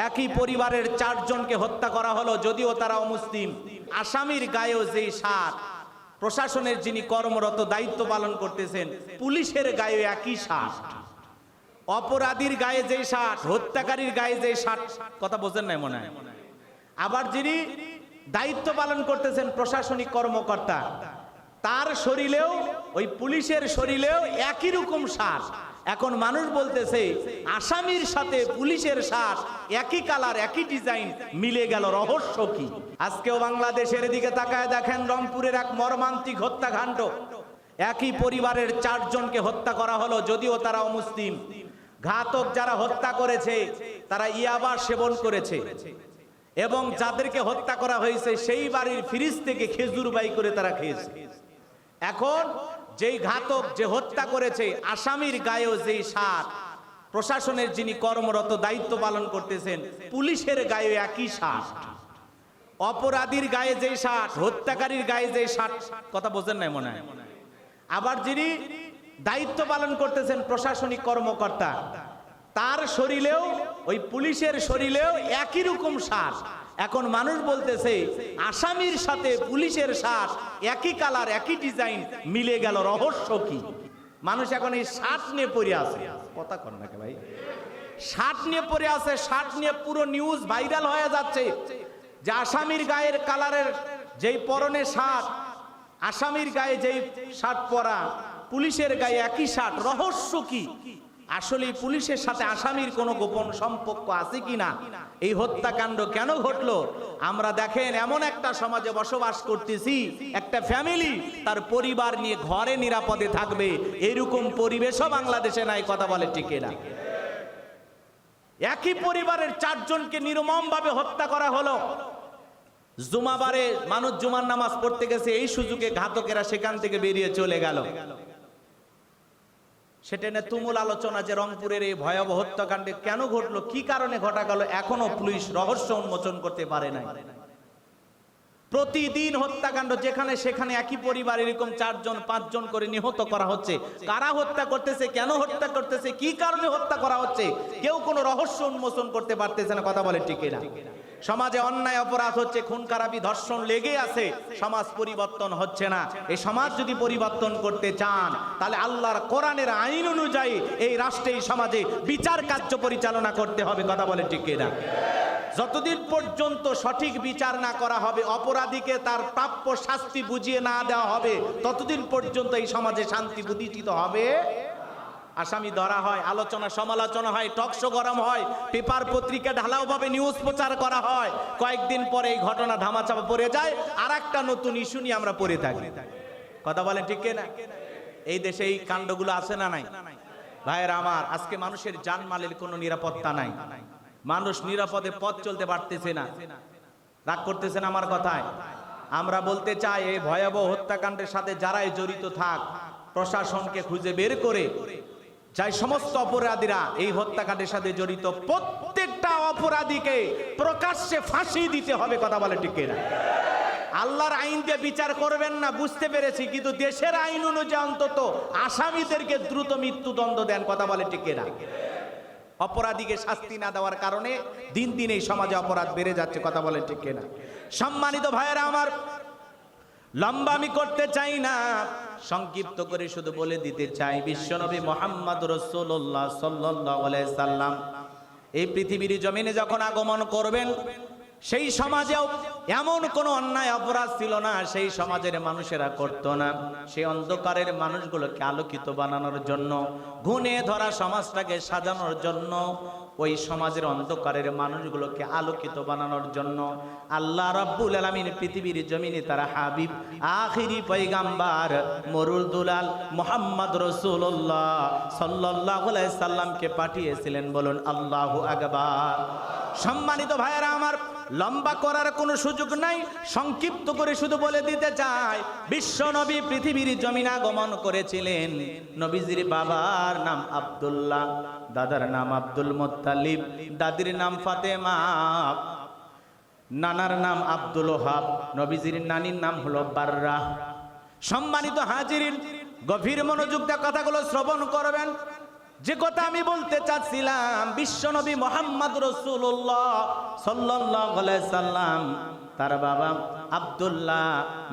একই পরিবারের 4 জনকে হত্যা করা হলো, যদিও তারা অমুসলিম। আসামির গায়েও যেই সার, প্রশাসনের যিনি কর্মরত দায়িত্ব পালন করতেছেন পুলিশের গায়ে একই সার। অপরাধীর গায়ে যেই সার, হত্যাকারীর গায়ে যেই সার, কথা বোঝেন নাই মনে হয়। আবার যিনি দায়িত্ব পালন করতেছেন প্রশাসনিক কর্মকর্তা, তার শরীরেও, ওই পুলিশের শরীরেও একই রকম সার। এখন মানুষ বলতেছে আসামির সাথে পুলিশের সার একই কালার, একই ডিজাইন, মিলে গেল, রহস্য কি? আজকেও বাংলাদেশের দিকে তাকায় দেখেন, রংপুরের এক মর্মান্তিক হত্যাকাণ্ড। একই পরিবারের 4 জনকে হত্যা করা হলো, যদিও তারা অমুসলিম। ঘাতক যারা হত্যা করেছে তারা ইয়াবা সেবন করেছে, এবং যাদেরকে হত্যা করা হয়েছে সেই বাড়ির ফ্রিজ থেকে খেজুর বাই করে তারা খেয়েছে। এখন যেই ঘাতক যে হত্যা করেছে, আসামির গায়েও যেই সার, প্রশাসনের যিনি কর্মরত দায়িত্ব পালন করতেছেন পুলিশের গায়ে একই সার। অপরাধীর গায়ে যেই সার, হত্যাকারীর গায়ে যেই সার, কথা বোঝেন নাই মনে হয়। আবার যিনি দায়িত্ব পালন করতেছেন প্রশাসনিক কর্মকর্তা, তার শরীরেও, ওই পুলিশের শরীরেও একই রকম সার। এখন মানুষ বলতেছে আসামির সাথে পুলিশের সার একই কালার, একই ডিজাইন, মিলে গেল, রহস্য কি? মানুষ এখন এই শার্ট নিয়ে পড়ে আছে, কথা কর নাকি ভাই? শার্ট নিয়ে পড়ে আছে, শার্ট নিয়ে পুরো নিউজ ভাইরাল হয়ে যাচ্ছে যে আসামির গায়ের কালারের যেই পরনে শার্ট, আসামির গায়ে যেই শার্ট পরা, পুলিশের গায়ে একই শার্ট, রহস্য কি? আসলে পুলিশের সাথে আসামির কোনো গোপন সম্পর্ক আছে কিনা? এই হত্যাকাণ্ড কেন ঘটলো? আমরা দেখেন এমন একটা সমাজে বসবাস করতেছি, একটা ফ্যামিলি তার পরিবার নিয়ে ঘরে নিরাপদে থাকবে, এরকম পরিবেশও বাংলাদেশে নাই, কথা বলে ঠিক না? একই পরিবারের 4 জনকে নির্মমভাবে হত্যা করা হলো। জুমাবারে মানুষ জুমার নামাজ পড়তে গেছে, এই সুযোগে ঘাতকেরা সেখান থেকে বেরিয়ে চলে গেল। সেটা নিয়ে তুমুল আলোচনা যে রংপুরের এই ভয়াবহ হত্যাকাণ্ডে কেন ঘটলো, কি কারণে ঘটা গেল, এখনো পুলিশ রহস্য উন্মোচন করতে পারে নাই। প্রতিদিন হত্যাকাণ্ড, যেখানে সেখানে একই পরিবার এরকম 4 জন 5 জন করে নিহত করা হচ্ছে। কারা হত্যা করতেছে, কেন হত্যা করতেছে, কি কারণে হত্যা করা হচ্ছে, কেউ কোনো রহস্য উন্মোচন করতে পারতেছে না, কথা বলে ঠিক না? সমাজে অন্যায় অপরাধ হচ্ছে, খুন খারাপি ধর্ষণ লেগে আছে, সমাজ পরিবর্তন হচ্ছে না। এই সমাজ যদি পরিবর্তন করতে চান তাহলে আল্লাহর কোরআনের আইন অনুযায়ী এই রাষ্ট্রে, এই সমাজে বিচার কার্য পরিচালনা করতে হবে, কথা বলে ঠিক না? যতদিন পর্যন্ত সঠিক বিচার না করা হবে, অপরাধীকে তার প্রাপ্য শাস্তি বুঝিয়ে না দেওয়া হবে, ততদিন পর্যন্ত এই সমাজে শান্তি প্রতিষ্ঠিত হবে। আসামি ধরা হয়, আলোচনা সমালোচনা হয়, টকশো গরম হয়, পেপার পত্রিকা ঢালাওভাবে নিউজ প্রচার করা হয়, কয়েকদিন পরে এই ঘটনা ধামাচাপা পড়ে যায়, আর একটা নতুন ইস্যু নিয়ে আমরা পড়ে থাকি, কথা বলেন ঠিক না? এই দেশে এই কাণ্ডগুলো আছে না নাই? ভাইয়েরা আমার, আজকে মানুষের জানমালের কোনো নিরাপত্তা নাই, মানুষ নিরাপদে পথ চলতে পারতেছে না। রাগ করতেছেন আমার কথায়? আমরা বলতে চাই এই ভয়াবহ হত্যাকাণ্ডের সাথে যারাই জড়িত থাক, প্রশাসনকে খুঁজে বের করে যাই সমস্ত অপরাধীরা এই হত্যাকাণ্ডের সাথে জড়িত, প্রত্যেকটা অপরাধীকে প্রকাশ্যে ফাঁসি দিতে হবে, কথা বলে ঠিক না? আল্লাহর আইন দিয়ে বিচার করবেন না, বুঝতে পেরেছি, কিন্তু দেশের আইন অনুযায়ী অন্তত আসামিদেরকে দ্রুত মৃত্যুদণ্ড দেন, কথা বলে ঠিক না? অপরাধীকে শাস্তি না দেওয়ার কারণে দিন দিন এই সমাজে অপরাধ বেড়ে যাচ্ছে, কথা বলেন ঠিক না? সম্মানিত ভাইয়েরা আমার, লম্বা আমি করতে চাই না, সংক্ষিপ্ত করে শুধু বলে দিতে চাই, বিশ্বনবী মুহাম্মদ রাসূলুল্লাহ সাল্লাল্লাহু আলাইহি সাল্লাম এই পৃথিবীর জমিনে যখন আগমন করবেন, সেই সমাজেও এমন কোনো অন্যায় অপরাধ ছিল না সেই সমাজের মানুষেরা করত না। সেই অন্ধকারের মানুষগুলোকে আলোকিত বানানোর জন্য, গুণে ধরা সমাজটাকে সাজানোর জন্য, ওই সমাজের অন্ধকারের মানুষগুলোকে আলোকিত বানানোর জন্য আল্লাহ রাব্বুল আলামিন পৃথিবীর জমিনে তারা হাবিব, আখিরি পয়গাম্বার, মরুল দুলাল মুহাম্মদ রাসূলুল্লাহ সাল্লাল্লাহু আলাইহি সাল্লামকে পাঠিয়েছিলেন। বলুন আল্লাহু আকবার। সম্মানিত ভাইয়েরা আমার, লম্বা করার কোনো সুযোগ নাই, সংক্ষিপ্ত করে শুধু বলে দিতে চাই, বিশ্ব নবী পৃথিবীর জমিনে আগমন করেছিলেন। নবীজির বাবার নাম আব্দুল্লাহ, দাদার নাম আব্দুল মুত্তালিব, দাদির নাম ফাতেমা, নানার নাম আব্দুল ওহাব, নবীজির নানির নাম হলো বাররা। সম্মানিত হাজিরিন, গভীর মনোযোগ দিয়ে কথাগুলো শ্রবণ করবেন। যে কথা আমি বলতে চাচ্ছিলাম, বিশ্বনবী মুহাম্মদ রাসূলুল্লাহ সাল্লাল্লাহু আলাইহি সাল্লাম তার বাবা আব্দুল্লাহ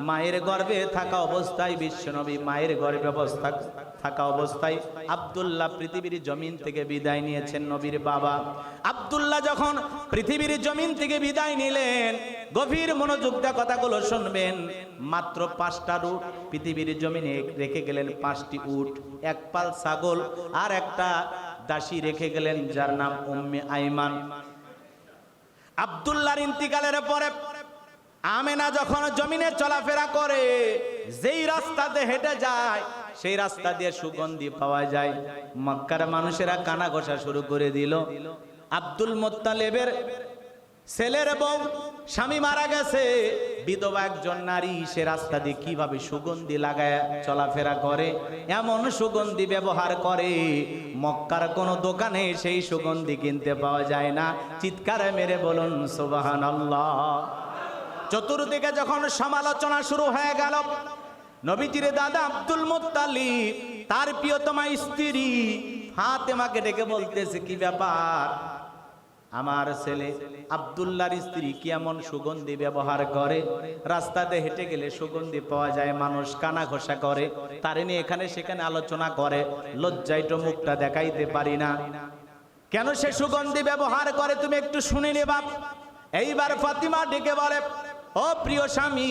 মায়ের গর্ভে থাকা অবস্থায়, বিশ্বনবী মায়ের গর্ভে থাকা অবস্থায় আব্দুল্লাহ পৃথিবীর জমিন থেকে বিদায় নিয়েছেন। নবীর বাবা আব্দুল্লাহ যখন পৃথিবীর জমিন থেকে বিদায় নিলেন, গভীর মনোযোগ দিয়ে কথাগুলো শুনবেন। মাত্র 5টা উট পৃথিবীর জমিনে রেখে গেলেন, 5টি উট, এক পাল ছাগল আর একটা দাসী রেখে গেলেন, যার নাম উম্মে আইমান। আব্দুল্লাহর ইন্তিকালের পরে আমেনা যখন জমিনে চলাফেরা করে, যেই রাস্তাতে হেঁটে যায় সেই রাস্তা দিয়ে সুগন্ধি পাওয়া যায়। মক্কার মানুষেরা কানা ঘষা শুরু করে দিল। আব্দুল মুত্তালিবের ছেলের বউ, স্বামী মারা গেছে, বিধবা একজন নারী, সে রাস্তা দিয়ে কিভাবে সুগন্ধি লাগায় চলাফেরা করে, এমন সুগন্ধি ব্যবহার করে মক্কার কোন দোকানে সেই সুগন্ধি কিনতে পাওয়া যায় না। চিৎকার মেরে বলুন সুবহানাল্লাহ। চতুর্দিকে যখন সমালোচনা শুরু হয়ে গেল, নবীজির দাদা আব্দুল মুত্তালিব তার প্রিয়তমা স্ত্রী ফাতেমাকে ডেকে বলতেছে, কি ব্যাপার, আমার ছেলে আব্দুল্লাহর স্ত্রী কি এমন সুগন্ধি ব্যবহার করে, রাস্তাতে হেঁটে গেলে সুগন্ধি পাওয়া যায়, মানুষ কানা ঘষা করে, তার নিয়ে এখানে সেখানে আলোচনা করে, লজ্জায় তো মুখটা দেখাইতে পারি না, কেন সে সুগন্ধি ব্যবহার করে তুমি একটু শুনে নেবা। এইবার ফাতিমা ডেকে বলে, ও প্রিয় স্বামী,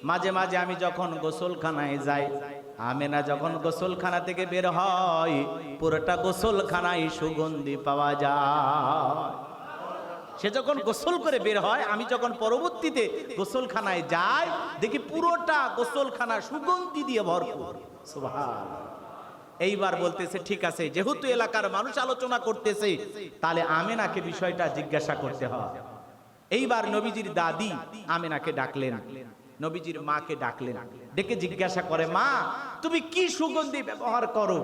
মাঝে মাঝে আমি যখন গোসলখানায় যাই, আমেনা যখন গোসলখানা থেকে বের হয়, পুরোটা গোসলখানায় সুগন্ধি পাওয়া যায়। সে যখন গোসল করে বের হয়, আমি যখন পরবর্তীতে গোসলখানায় যাই, দেখি পুরোটা গোসলখানা সুগন্ধি দিয়ে ভরপুর। সুবহানাল্লাহ। এইবার বলতেছে, ঠিক আছে, যেহেতু এলাকার মানুষ আলোচনা করতেছে, তাহলে আমেনাকে বিষয়টা জিজ্ঞাসা করতে হয়। এইবার নবীজির দাদি আমেনাকে ডাকলেন, নবীজির মাকে ডাকলেন, ডেকে জিজ্ঞাসা করে, মা তুমি কি সুগন্ধি ব্যবহার করো,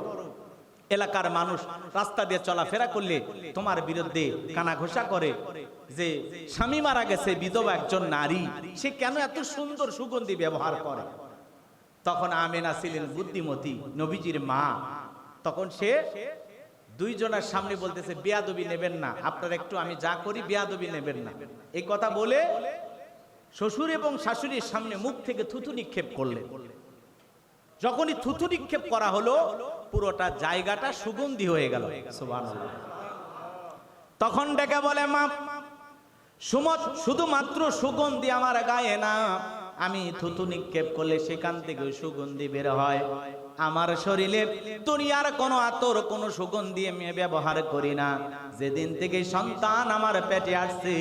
এলাকার মানুষ রাস্তা দিয়ে চলাফেরা করলে তোমার বিরুদ্ধে কানা ঘোষা করে, যে স্বামী মারা গেছে, বিধবা একজন নারী, সে কেন এত সুন্দর সুগন্ধি ব্যবহার করে। তখন আমেনা ছিলেন বুদ্ধিমতী, নবীজির মা, তখন সে দুইজনের সামনে বলতেছে, বেয়াদবি নেবেন না, আপনারা একটু, আমি যা করি বেয়াদবি নেবেন না। এই কথা বলে শ্বশুর এবং শাশুড়ির সামনে মুখ থেকে থুথু নিক্ষেপ করলেন। যখনই থুথু নিক্ষেপ করা হলো, পুরোটা জায়গাটা সুগন্ধি হয়ে গেল। সুবহানাল্লাহ। তখন ডেকে বলে, মা শুধুমাত্র সুগন্ধি আমার গায়ে না, আমি থুথু নিক্ষেপ করলে সেখান থেকে সুগন্ধি বের হয়। আমার শরীরে দুনিয়ার কোনো আতর, কোনো সুগন্ধি আমি ব্যবহার করি না। যেদিন থেকে সন্তান আমার পেটে আসছে,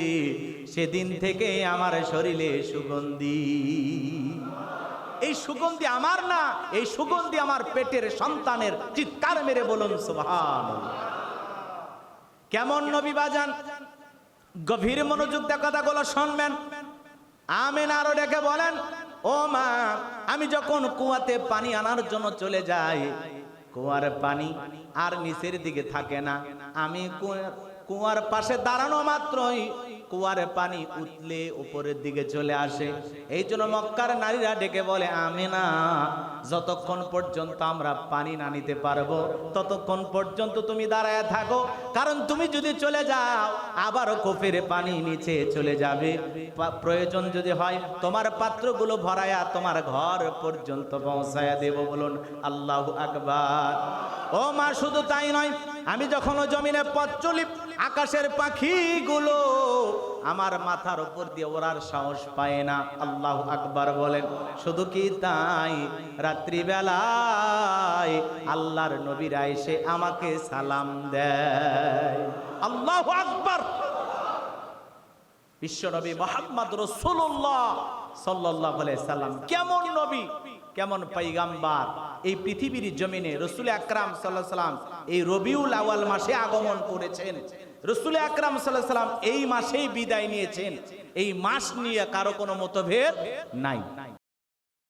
সেদিন থেকে আমার শরীরে সুগন্ধি। এই সুগন্ধি আমার না, এই সুগন্ধি আমার পেটের সন্তানের। চিৎকার মেরে বলুন সুবহানাল্লাহ। কেমন নবী বাজান, গভীর মনোযোগ দিয়ে কথাগুলো শুনবেন। আমেনা আরো ডেকে বলেন, ও মা, আমি যখন কুয়াতে পানি আনার জন্য চলে যাই, কুয়ার পানি আর নিচের দিকে থাকে না, আমি কুয়ার পাশে দাঁড়ানো মাত্রই কুয়ার পানি উঠলে উপরের দিকে চলে আসে। এই জন্য মক্কার নারীরা ডেকে বলে, আমেনা, যতক্ষণ পর্যন্ত আমরা পানি না নিতে পারবো ততক্ষণ পর্যন্ত তুমি দাঁড়ায় থাকো, কারণ তুমি যদি চলে যাও আবারও কূপের পানি নিচে চলে যাবে। প্রয়োজন যদি হয় তোমার পাত্রগুলো ভরায়া তোমার ঘর পর্যন্ত পৌঁছায়া দেব। বলুন আল্লাহু আকবার। ও মা, শুধু তাই নয়, আমি যখন জমিনে পথ চলি, আকাশের পাখিগুলো আমার মাথার উপর দিয়ে ওড়ার সাহস পায় না। আল্লাহু আকবার বলেন। শুধু কি তাই, রাত্রিবেলায় আল্লাহর নবীরা এসে আমাকে সালাম দেয়। আল্লাহু আকবার। বিশ্বনবী মুহাম্মদ রাসূলুল্লাহ সাল্লাল্লাহু আলাইহি সাল্লাম কেমন নবী, কেমন পয়গম্বর। এই পৃথিবীর জমিনে রাসূল আকরাম সাল্লাল্লাহু আলাইহি সাল্লাম এই রবিউল আউয়াল মাসে আগমন করেছেন। রাসূল আকরাম সাল্লাল্লাহু আলাইহি সাল্লাম এই মাসেই বিদায় নিয়েছেন। এই মাস নিয়ে কারো কোনো মতভেদ নাই।